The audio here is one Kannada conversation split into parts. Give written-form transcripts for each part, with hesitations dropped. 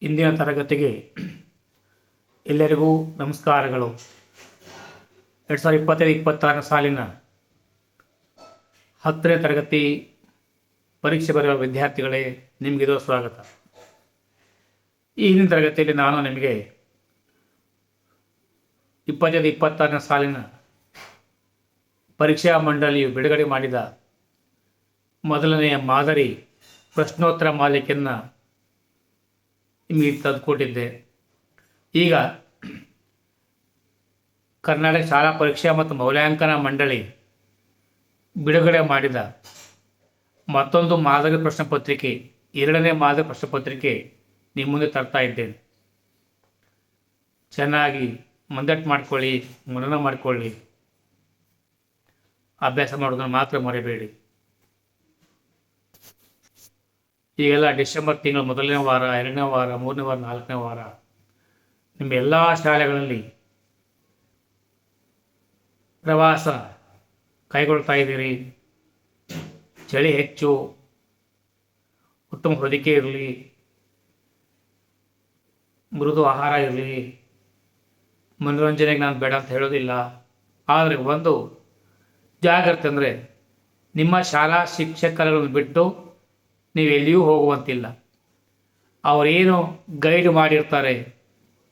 ಇಂದಿನ ತರಗತಿಗೆ ಎಲ್ಲರಿಗೂ ನಮಸ್ಕಾರಗಳು. 2025-26 ಸಾಲಿನ 10ನೇ ತರಗತಿ ಪರೀಕ್ಷೆ ಬರೆಯುವ ವಿದ್ಯಾರ್ಥಿಗಳೇ, ನಿಮಗಿದು ಸ್ವಾಗತ. ಈ ಹಿಂದಿನ ತರಗತಿಯಲ್ಲಿ ನಾನು ನಿಮಗೆ 2025-26 ಸಾಲಿನ ಪರೀಕ್ಷಾ ಮಂಡಳಿಯು ಬಿಡುಗಡೆ ಮಾಡಿದ ಮೊದಲನೆಯ ಮಾದರಿ ಪ್ರಶ್ನೋತ್ತರ ಮಾಲಿಕೆಯನ್ನು ನಿಮಗೆ ತಂದುಕೊಟ್ಟಿದ್ದೆ. ಈಗ ಕರ್ನಾಟಕ ಶಾಲಾ ಪರೀಕ್ಷಾ ಮತ್ತು ಮೌಲ್ಯಾಂಕನ ಮಂಡಳಿ ಬಿಡುಗಡೆ ಮಾಡಿದ ಮತ್ತೊಂದು ಮಾದರಿ ಪ್ರಶ್ನೆ ಪತ್ರಿಕೆ, 2ನೇ ಮಾದರಿ ಪ್ರಶ್ನೆ ಪತ್ರಿಕೆ ನಿಮ್ಮ ಮುಂದೆ ತರ್ತಾ ಇದ್ದೇನೆ. ಚೆನ್ನಾಗಿ ಮಂದಟ್ಟು ಮಾಡಿಕೊಳ್ಳಿ, ಮನನ ಮಾಡಿಕೊಳ್ಳಿ, ಅಭ್ಯಾಸ ಮಾಡೋದನ್ನು ಮಾತ್ರ ಮರೆಯಬೇಡಿ. ಈಗೆಲ್ಲ ಡಿಸೆಂಬರ್ ತಿಂಗಳು 1ನೇ ವಾರ, 2ನೇ ವಾರ, 3ನೇ ವಾರ, 4ನೇ ವಾರ ನಿಮ್ಮ ಎಲ್ಲ ಶಾಲೆಗಳಲ್ಲಿ ಪ್ರವಾಸ ಕೈಗೊಳ್ತಾ ಇದ್ದೀರಿ. ಚಳಿ ಹೆಚ್ಚು, ಉತ್ತಮ ಹೊದಿಕೆ ಇರಲಿ, ಮೃದು ಆಹಾರ ಇರಲಿ. ಮನೋರಂಜನೆಗೆ ನಾನು ಬೇಡ ಅಂತ ಹೇಳೋದಿಲ್ಲ, ಆದರೆ ಒಂದು ಜಾಗ್ರತೆ ಅಂದರೆ ನಿಮ್ಮ ಶಾಲಾ ಶಿಕ್ಷಕರನ್ನು ಬಿಟ್ಟು ನೀವು ಎಲ್ಲಿಯೂ ಹೋಗುವಂತಿಲ್ಲ. ಅವರೇನು ಗೈಡ್ ಮಾಡಿರ್ತಾರೆ,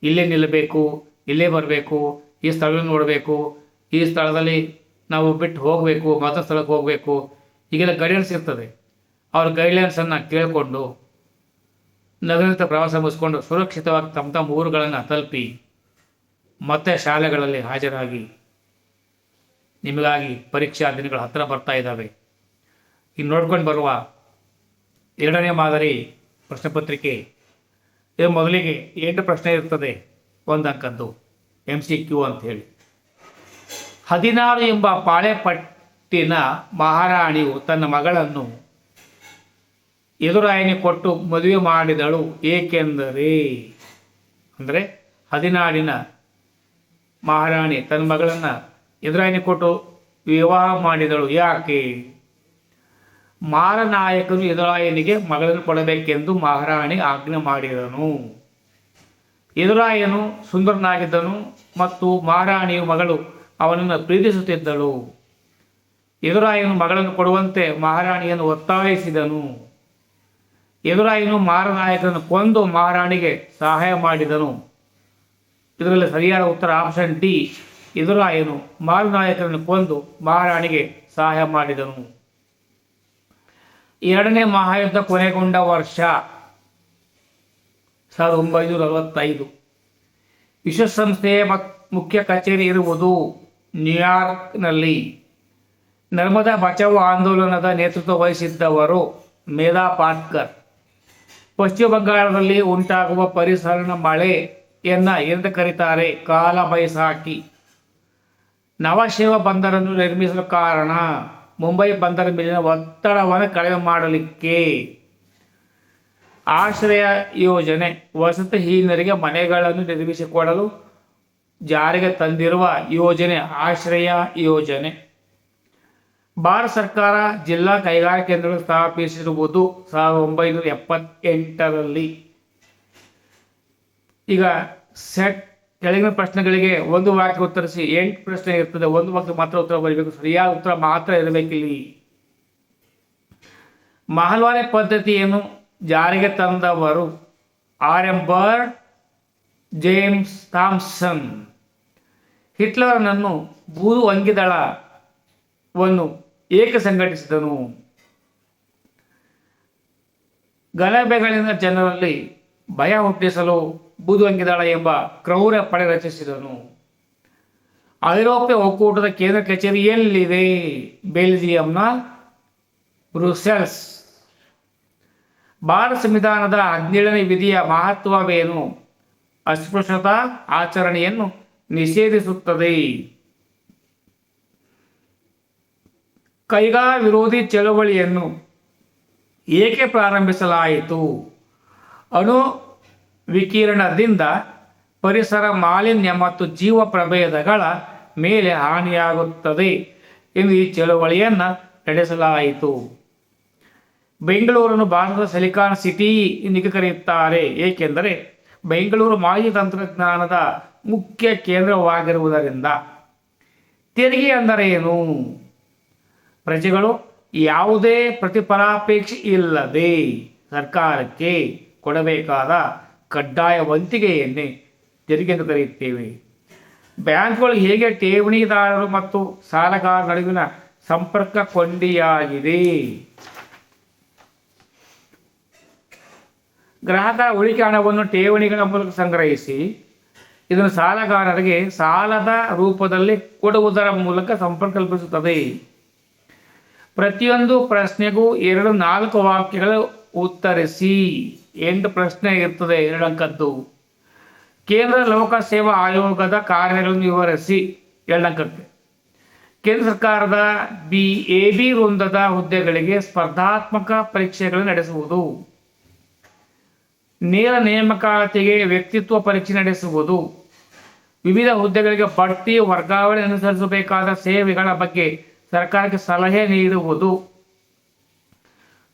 ಇಲ್ಲೇ ನಿಲ್ಲಬೇಕು, ಇಲ್ಲೇ ಬರಬೇಕು, ಈ ಸ್ಥಳವನ್ನು ನೋಡಬೇಕು, ಈ ಸ್ಥಳದಲ್ಲಿ ನಾವು ಬಿಟ್ಟು ಹೋಗಬೇಕು, ಮತ್ತೊಂದು ಸ್ಥಳಕ್ಕೆ ಹೋಗಬೇಕು, ಈಗೆಲ್ಲ ಗೈಡೆನ್ಸ್ ಇರ್ತದೆ. ಅವ್ರ ಗೈಡ್ಲೈನ್ಸನ್ನು ಕೇಳಿಕೊಂಡು ನಗರದ ಪ್ರವಾಸ ಮುಗಿಸ್ಕೊಂಡು ಸುರಕ್ಷಿತವಾಗಿ ತಮ್ಮ ಊರುಗಳನ್ನು ತಲುಪಿ ಮತ್ತೆ ಶಾಲೆಗಳಲ್ಲಿ ಹಾಜರಾಗಿ. ನಿಮಗಾಗಿ ಪರೀಕ್ಷಾ ದಿನಗಳು ಹತ್ತಿರ ಬರ್ತಾ ಇದ್ದಾವೆ. ಈಗ ನೋಡ್ಕೊಂಡು ಬರುವ 2ನೇ ಮಾದರಿ ಪ್ರಶ್ನೆ ಪತ್ರಿಕೆ, ಇದು ಮೊದಲಿಗೆ 8 ಪ್ರಶ್ನೆ ಇರ್ತದೆ, 1 ಅಂಕದ್ದು MCQ ಅಂತ ಹೇಳಿ. 16 ಎಂಬ ಪಾಳೆಪಟ್ಟಿನ ಮಹಾರಾಣಿಯು ತನ್ನ ಮಗಳನ್ನು ಎದುರಾಯಿನಿ ಕೊಟ್ಟು ಮದುವೆ ಮಾಡಿದಳು ಏಕೆಂದರೆ, ಅಂದರೆ 16ನ ಮಹಾರಾಣಿ ತನ್ನ ಮಗಳನ್ನು ಎದುರಾಯಿನಿ ಕೊಟ್ಟು ವಿವಾಹ ಮಾಡಿದಳು ಯಾಕೆ? ಮಾರನಾಯಕನು ಎದುರಾಯನಿಗೆ ಮಗಳನ್ನು ಕೊಡಬೇಕೆಂದು ಮಹಾರಾಣಿ ಆಜ್ಞೆ ಮಾಡಿದನು. ಎದುರಾಯನು ಸುಂದರನಾಗಿದ್ದನು ಮತ್ತು ಮಹಾರಾಣಿಯ ಮಗಳು ಅವನನ್ನು ಪ್ರೀತಿಸುತ್ತಿದ್ದಳು. ಎದುರಾಯನು ಮಗಳನ್ನು ಕೊಡುವಂತೆ ಮಹಾರಾಣಿಯನ್ನು ಒತ್ತಾಯಿಸಿದನು. ಎದುರಾಯನು ಮಾರನಾಯಕನನ್ನು ಕೊಂದು ಮಹಾರಾಣಿಗೆ ಸಹಾಯ ಮಾಡಿದನು. ಇದರಲ್ಲಿ ಸರಿಯಾದ ಉತ್ತರ ಆಪ್ಷನ್ ಡಿ. ಎದುರಾಯನು ಮಾರನಾಯಕನನ್ನು ಕೊಂದು ಮಹಾರಾಣಿಗೆ ಸಹಾಯ ಮಾಡಿದನು. 2ನೇ ಮಹಾಯುದ್ಧ ಕೊನೆಗೊಂಡ ವರ್ಷ 1945. ವಿಶ್ವಸಂಸ್ಥೆಯ ಮುಖ್ಯ ಕಚೇರಿ ಇರುವುದು ನ್ಯೂಯಾರ್ಕ್ನಲ್ಲಿ. ನರ್ಮದಾ ಬಚಾವೋ ಆಂದೋಲನದ ನೇತೃತ್ವ ವಹಿಸಿದ್ದವರು ಮೇಧಾ ಪಾಟ್ಕರ್. ಪಶ್ಚಿಮ ಬಂಗಾಳದಲ್ಲಿ ಉಂಟಾಗುವ ಪರಿಸರ ಮಳೆಯನ್ನು ಎಂದು ಕರೀತಾರೆ? ಕಾಲ ಬೈಸಾಖಿ. ನವಶಿವ ಬಂದರನ್ನು ನಿರ್ಮಿಸಲು ಕಾರಣ ಮುಂಬೈ ಬಂದರ ಮೇಲಿನ ಒತ್ತಡವನ್ನು ಕಡಿಮೆ ಮಾಡಲಿಕ್ಕೆ. ಆಶ್ರಯ ಯೋಜನೆ, ವಸತಿಹೀನರಿಗೆ ಮನೆಗಳನ್ನು ನಿರ್ಮಿಸಿಕೊಡಲು ಜಾರಿಗೆ ತಂದಿರುವ ಯೋಜನೆ ಆಶ್ರಯ ಯೋಜನೆ. ಭಾರತ ಸರ್ಕಾರ ಜಿಲ್ಲಾ ಕೈಗಾರಿಕಾ ಕೇಂದ್ರಗಳು ಸ್ಥಾಪಿಸಿರುವುದು 1978ರಲ್ಲಿ. ಈಗ ಸೆಟ್ ಕೆಳಗಿನ ಪ್ರಶ್ನೆಗಳಿಗೆ 1 ವಾಕ್ಯ ಉತ್ತರಿಸಿ. 8 ಪ್ರಶ್ನೆ ಇರ್ತದೆ, 1 ವಾಕ್ಯ ಮಾತ್ರ ಉತ್ತರ ಬರೀಬೇಕು. ಸರಿಯಾದ ಉತ್ತರ ಮಾತ್ರ ಇರಬೇಕಿಲ್ಲಿ. ಮಹಲ್ವಾರಿ ಪದ್ಧತಿಯನ್ನು ಜಾರಿಗೆ ತಂದವರು RM ಬರ್ಡ್, ಜೇಮ್ಸ್ ಥಾಮ್ಸನ್. ಹಿಟ್ಲರನನ್ನು ಬೂದು ಅಂಗಿದಳವನ್ನು ಏಕೆ ಸಂಘಟಿಸಿದನು? ಗಲಭೆಗಳಿಂದ ಜನರಲ್ಲಿ ಭಯ ಹುಟ್ಟಿಸಲು ಬೂದು ಅಂಗಿದಳ ಎಂಬ ಕ್ರೌರ್ಯ ಪಡೆ ರಚಿಸಿದನು. ಐರೋಪ್ಯ ಒಕ್ಕೂಟದ ಕೇಂದ್ರ ಕಚೇರಿ ಎಲ್ಲಿದೆ? ಬೆಲ್ಜಿಯಂನ ಬ್ರುಸೆಲ್ಸ್. ಭಾರತ ಸಂವಿಧಾನದ 17ನೇ ವಿಧಿಯ ಮಹತ್ವವೇನು? ಅಸ್ಪೃಶ್ಯತಾ ಆಚರಣೆಯನ್ನು ನಿಷೇಧಿಸುತ್ತದೆ. ಕೈಗಾ ವಿರೋಧಿ ಚಳವಳಿಯನ್ನು ಏಕೆ ಪ್ರಾರಂಭಿಸಲಾಯಿತು? ಅಣು ವಿಕಿರಣದಿಂದ ಪರಿಸರ ಮಾಲಿನ್ಯ ಮತ್ತು ಜೀವ ಪ್ರಭೇದಗಳ ಮೇಲೆ ಹಾನಿಯಾಗುತ್ತದೆ ಎಂದು ಈ ಚಳವಳಿಯನ್ನು ನಡೆಸಲಾಯಿತು. ಬೆಂಗಳೂರನ್ನು ಭಾರತದ ಸಿಲಿಕಾನ್ ಸಿಟಿ ಎಂದು ಕರೆಯುತ್ತಾರೆ, ಏಕೆಂದರೆ ಬೆಂಗಳೂರು ಮಾಹಿತಿ ತಂತ್ರಜ್ಞಾನದ ಮುಖ್ಯ ಕೇಂದ್ರವಾಗಿರುವುದರಿಂದ. ತೆರಿಗೆ ಅಂದರೆ ಏನು? ಪ್ರಜೆಗಳು ಯಾವುದೇ ಪ್ರತಿಫಲಾಪೇಕ್ಷೆ ಇಲ್ಲದೆ ಸರ್ಕಾರಕ್ಕೆ ಕೊಡಬೇಕಾದ ಕಡ್ಡಾಯ ವಂತಿಗೆಯನ್ನೇ ತೆರಿಗೆ ಎಂದು ಕರೆಯುತ್ತೇವೆ. ಬ್ಯಾಂಕ್ಗಳು ಹೇಗೆ ಠೇವಣಿದಾರರು ಮತ್ತು ಸಾಲಗಾರರ ನಡುವಿನ ಸಂಪರ್ಕ ಕೊಂಡಿಯಾಗಿದೆ. ಗ್ರಾಹಕರ ಉಳಿಕೆ ಹಣವನ್ನು ಠೇವಣಿಗಳ ಮೂಲಕ ಸಂಗ್ರಹಿಸಿ ಇದನ್ನು ಸಾಲಗಾರರಿಗೆ ಸಾಲದ ರೂಪದಲ್ಲಿ ಕೊಡುವುದರ ಮೂಲಕ ಸಂಪರ್ಕ ಕಲ್ಪಿಸುತ್ತದೆ. ಪ್ರತಿಯೊಂದು ಪ್ರಶ್ನೆಗೂ 2-4 ವಾಕ್ಯಗಳು ಉತ್ತರಿಸಿ. 8 ಪ್ರಶ್ನೆ ಇರ್ತದೆ, 2 ಅಂಕದ್ದು. ಕೇಂದ್ರ ಲೋಕ ಸೇವಾ ಆಯೋಗದ ಕಾರ್ಯಗಳನ್ನು ವಿವರಿಸಿ, 2 ಅಂಕಕ್ಕೆ. ಕೇಂದ್ರ ಸರ್ಕಾರದ AB ವೃಂದದ ಹುದ್ದೆಗಳಿಗೆ ಸ್ಪರ್ಧಾತ್ಮಕ ಪರೀಕ್ಷೆಗಳನ್ನು ನಡೆಸುವುದು. ನೇರ ನೇಮಕಾತಿಗೆ ವ್ಯಕ್ತಿತ್ವ ಪರೀಕ್ಷೆ ನಡೆಸುವುದು. ವಿವಿಧ ಹುದ್ದೆಗಳಿಗೆ ಬಡ್ತಿ ವರ್ಗಾವಣೆ ಅನುಸರಿಸಬೇಕಾದ ಸೇವೆಗಳ ಬಗ್ಗೆ ಸರ್ಕಾರಕ್ಕೆ ಸಲಹೆ ನೀಡುವುದು.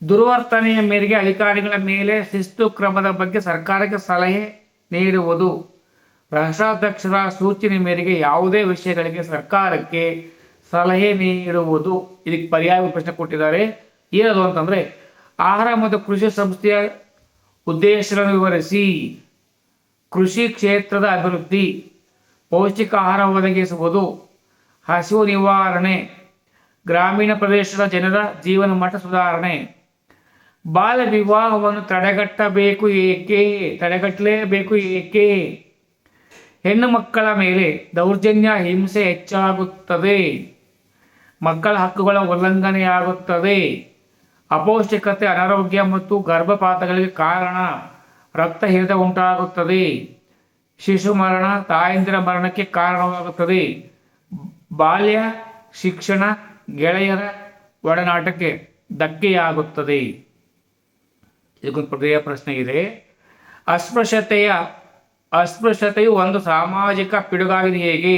ದುರ್ವರ್ತನೆಯ ಮೇರೆಗೆ ಅಧಿಕಾರಿಗಳ ಮೇಲೆ ಶಿಸ್ತು ಕ್ರಮದ ಬಗ್ಗೆ ಸರ್ಕಾರಕ್ಕೆ ಸಲಹೆ ನೀಡುವುದು. ರಾಷ್ಟ್ರಾಧ್ಯಕ್ಷರ ಸೂಚನೆ ಮೇರೆಗೆ ಯಾವುದೇ ವಿಷಯಗಳಿಗೆ ಸರ್ಕಾರಕ್ಕೆ ಸಲಹೆ ನೀಡುವುದು. ಇದಕ್ಕೆ ಪರ್ಯಾಯ ಪ್ರಶ್ನೆ ಕೊಟ್ಟಿದ್ದಾರೆ. ಏನದು ಅಂತಂದರೆ, ಆಹಾರ ಮತ್ತು ಕೃಷಿ ಸಂಸ್ಥೆಯ ಉದ್ದೇಶಗಳನ್ನು ವಿವರಿಸಿ. ಕೃಷಿ ಕ್ಷೇತ್ರದ ಅಭಿವೃದ್ಧಿ, ಪೌಷ್ಟಿಕ ಆಹಾರ ಒದಗಿಸುವುದು, ಹಸಿವು ನಿವಾರಣೆ, ಗ್ರಾಮೀಣ ಪ್ರದೇಶದ ಜನರ ಜೀವನ ಮಟ್ಟ ಸುಧಾರಣೆ. ಬಾಲ್ಯ ವಿವಾಹವನ್ನು ತಡೆಗಟ್ಟಲೇಬೇಕು ಏಕೆ? ಹೆಣ್ಣು ಮಕ್ಕಳ ಮೇಲೆ ದೌರ್ಜನ್ಯ ಹಿಂಸೆ ಹೆಚ್ಚಾಗುತ್ತದೆ, ಮಕ್ಕಳ ಹಕ್ಕುಗಳ ಉಲ್ಲಂಘನೆಯಾಗುತ್ತದೆ, ಅಪೌಷ್ಟಿಕತೆ, ಅನಾರೋಗ್ಯ ಮತ್ತು ಗರ್ಭಪಾತಗಳಿಗೆ ಕಾರಣ, ರಕ್ತಹೀನತೆ ಉಂಟಾಗುತ್ತದೆ, ಶಿಶು ಮರಣ, ತಾಯಂದಿರ ಮರಣಕ್ಕೆ ಕಾರಣವಾಗುತ್ತದೆ, ಬಾಲ್ಯ ಶಿಕ್ಷಣ, ಗೆಳೆಯರ ಒಡನಾಟಕ್ಕೆ ಧಕ್ಕೆಯಾಗುತ್ತದೆ. ಇದಕ್ಕೊಂದು ಪರ್ಯಾಯ ಪ್ರಶ್ನೆ ಇದೆ. ಅಸ್ಪೃಶ್ಯತೆಯು ಒಂದು ಸಾಮಾಜಿಕ ಪಿಡುಗಾಗಿದೆ ಹೇಗೆ?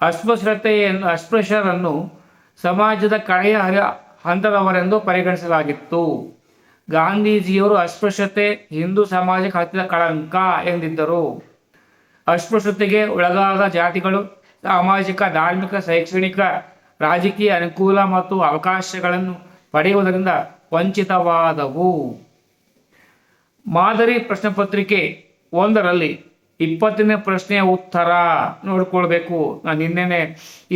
ಅಸ್ಪೃಶ್ಯರನ್ನು ಸಮಾಜದ ಕಡೆಯ ಹಂತದವರೆಂದು ಪರಿಗಣಿಸಲಾಗಿತ್ತು. ಗಾಂಧೀಜಿಯವರು ಅಸ್ಪೃಶ್ಯತೆ ಹಿಂದೂ ಸಮಾಜಕ್ಕೆ ಹತ್ತಿದ ಕಳಂಕ ಎಂದಿದ್ದರು. ಅಸ್ಪೃಶ್ಯತೆಗೆ ಒಳಗಾದ ಜಾತಿಗಳು ಸಾಮಾಜಿಕ, ಧಾರ್ಮಿಕ, ಶೈಕ್ಷಣಿಕ, ರಾಜಕೀಯ ಅನುಕೂಲ ಮತ್ತು ಅವಕಾಶಗಳನ್ನು ಪಡೆಯುವುದರಿಂದ ವಂಚಿತವಾದವು. ಮಾದರಿ ಪ್ರಶ್ನೆ ಪತ್ರಿಕೆ 1ರಲ್ಲಿ 20ನೇ ಪ್ರಶ್ನೆಯ ಉತ್ತರ ನೋಡ್ಕೊಳ್ಬೇಕು. ನಾನು ನಿನ್ನೆನೆ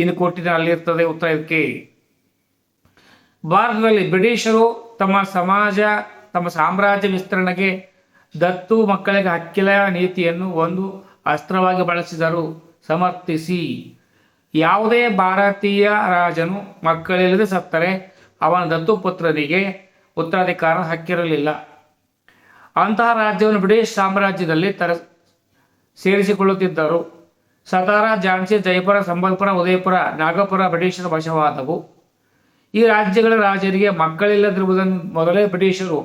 ಇನ್ನು ಕೊಟ್ಟಿದ್ದೆ, ಅಲ್ಲಿರ್ತದೆ ಉತ್ತರ. ಇದಕ್ಕೆ ಭಾರತದಲ್ಲಿ ಬ್ರಿಟಿಷರು ತಮ್ಮ ಸಾಮ್ರಾಜ್ಯ ವಿಸ್ತರಣೆಗೆ ದತ್ತು ಮಕ್ಕಳಿಗೆ ಹಕ್ಕಿಲ ನೀತಿಯನ್ನು ಒಂದು ಅಸ್ತ್ರವಾಗಿ ಬಳಸಿದರು. ಸಮರ್ಥಿಸಿ. ಯಾವುದೇ ಭಾರತೀಯ ರಾಜನು ಮಕ್ಕಳಿಲ್ಲದೆ ಸತ್ತರೆ ಅವನ ದತ್ತುಪುತ್ರನಿಗೆ ಉತ್ತರಾಧಿಕಾರ ಹಕ್ಕಿರಲಿಲ್ಲ. ಅಂತಹ ರಾಜ್ಯವನ್ನು ಬ್ರಿಟಿಷ್ ಸಾಮ್ರಾಜ್ಯದಲ್ಲಿ ಸೇರಿಸಿಕೊಳ್ಳುತ್ತಿದ್ದರು. ಸತಾರಾ, ಝಾನ್ಸಿ, ಜೈಪುರ, ಸಂಬಲ್ಪುರ, ಉದಯಪುರ, ನಾಗಪುರ ಬ್ರಿಟಿಷರ ವಶವಾದವು. ಈ ರಾಜ್ಯಗಳ ರಾಜರಿಗೆ ಮಕ್ಕಳಿಲ್ಲದಿರುವುದನ್ನು ಮೊದಲೇ ಬ್ರಿಟಿಷರು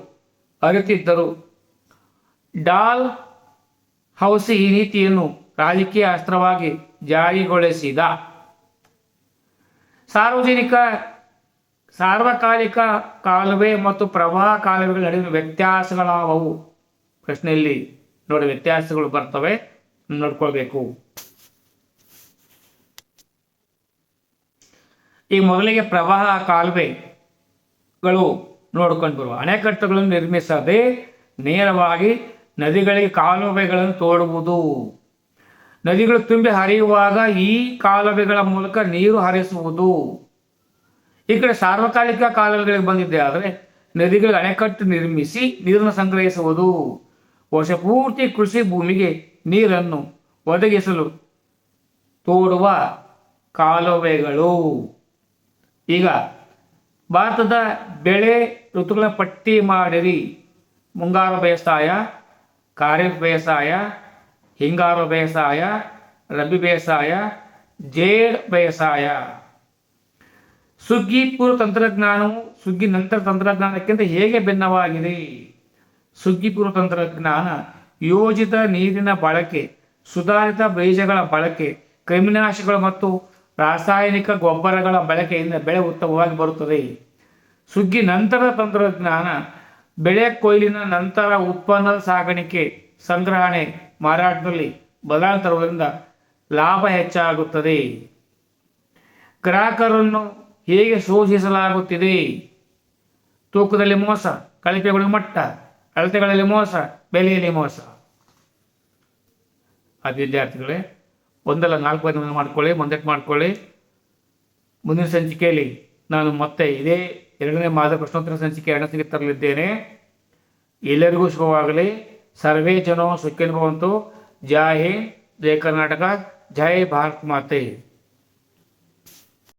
ಅರಿತಿದ್ದರು. ಡಾಲ್ ಹೌಸಿ ಈ ನೀತಿಯನ್ನು ರಾಜಕೀಯ ಅಸ್ತ್ರವಾಗಿ ಜಾರಿಗೊಳಿಸಿದ. ಸಾರ್ವಕಾಲಿಕ ಕಾಲುವೆ ಮತ್ತು ಪ್ರವಾಹ ಕಾಲುವೆಗಳ ನಡುವಿನ ವ್ಯತ್ಯಾಸಗಳಾವವು? ಪ್ರಶ್ನೆಯಲ್ಲಿ ನೋಡಿ, ವ್ಯತ್ಯಾಸಗಳು ಬರ್ತವೆ, ನೋಡ್ಕೊಳ್ಬೇಕು. ಈಗ ಮೊದಲಿಗೆ ಪ್ರವಾಹ ಕಾಲುವೆಗಳು ನೋಡ್ಕೊಂಡು ಬರುವ. ಅಣೆಕಟ್ಟುಗಳನ್ನು ನಿರ್ಮಿಸದೆ ನೇರವಾಗಿ ನದಿಗಳಿಗೆ ಕಾಲುವೆಗಳನ್ನು ತೋಡುವುದು. ನದಿಗಳು ತುಂಬಿ ಹರಿಯುವಾಗ ಈ ಕಾಲುವೆಗಳ ಮೂಲಕ ನೀರು ಹರಿಸುವುದು. ಈ ಕಡೆ ಸಾರ್ವಕಾಲಿಕ ಕಾಲುವೆಗಳಿಗೆ ಬಂದಿದ್ದೆ ಆದರೆ ನದಿಗಳಿಗೆ ಅಣೆಕಟ್ಟು ನಿರ್ಮಿಸಿ ನೀರನ್ನು ಸಂಗ್ರಹಿಸುವುದು. ವರ್ಷ ಪೂರ್ತಿ ಕೃಷಿ ಭೂಮಿಗೆ ನೀರನ್ನು ಒದಗಿಸಲು ತೋಡುವ ಕಾಲುವೆಗಳು. ಈಗ ಭಾರತದ ಬೆಳೆ ಋತುಗಳ ಪಟ್ಟಿ ಮಾಡಿರಿ. ಮುಂಗಾರು ಬೇಸಾಯ, ಖಾರಿಫ್ ಬೇಸಾಯ, ಹಿಂಗಾರು ಬೇಸಾಯ, ರಬಿ ಬೇಸಾಯ, ಜೇಡ್ ಬೇಸಾಯ. ಸುಗ್ಗಿ ಪೂರ್ವ ತಂತ್ರಜ್ಞಾನವು ಸುಗ್ಗಿ ನಂತರ ತಂತ್ರಜ್ಞಾನಕ್ಕಿಂತ ಹೇಗೆ ಭಿನ್ನವಾಗಿದೆ? ಸುಗ್ಗಿ ಪೂರ್ವ ತಂತ್ರಜ್ಞಾನ ಯೋಜಿತ ನೀರಿನ ಬಳಕೆ, ಸುಧಾರಿತ ಬೀಜಗಳ ಬಳಕೆ, ಕ್ರಿಮಿನಾಶಕಗಳು ಮತ್ತು ರಾಸಾಯನಿಕ ಗೊಬ್ಬರಗಳ ಬಳಕೆಯಿಂದ ಬೆಳೆ ಉತ್ತಮವಾಗಿ ಬರುತ್ತದೆ. ಸುಗ್ಗಿ ನಂತರ ತಂತ್ರಜ್ಞಾನ, ಬೆಳೆ ಕೊಯ್ಲಿನ ನಂತರ ಉತ್ಪನ್ನದ ಸಾಗಾಣಿಕೆ, ಸಂಗ್ರಹಣೆ, ಮಾರಾಟದಲ್ಲಿ ಬದಲಾವಣೆ ತರುವುದರಿಂದ ಲಾಭ ಹೆಚ್ಚಾಗುತ್ತದೆ. ಗ್ರಾಹಕರನ್ನು ಹೇಗೆ ಶೋಷಿಸಲಾಗುತ್ತಿದೆ? ತೂಕದಲ್ಲಿ ಮೋಸ, ಕಳಪೆ ಗುಣಮಟ್ಟ, ಅಳತೆಗಳಲ್ಲಿ ಮೋಸ, ಬೆಲೆಯಲ್ಲಿ ಮೋಸ. ಅದು ವಿದ್ಯಾರ್ಥಿಗಳೇ, ಒಂದಲ್ಲ 4 ಬಾರಿ ಮಾಡ್ಕೊಳ್ಳಿ, ಮಾಡ್ಕೊಳ್ಳಿ. ಮುಂದಿನ ಸಂಚಿಕೆಯಲ್ಲಿ ನಾನು ಮತ್ತೆ ಇದೇ 2ನೇ ಮಾದರಿ ಪ್ರಶ್ನೋತ್ತರ ಸಂಚಿಕೆ 2ನೇ ಸಂಚಿಕೆ ತರಲಿದ್ದೇನೆ. ಎಲ್ಲರಿಗೂ ಶುಭವಾಗಲಿ. ಸರ್ವೇ ಜನೋ ಸುಖಿನೋ ಭವಂತು. ಜೈ ಹಿಂದ್, ಜೈ ಕರ್ನಾಟಕ, ಜೈ ಭಾರತ್ ಮಾತೆ.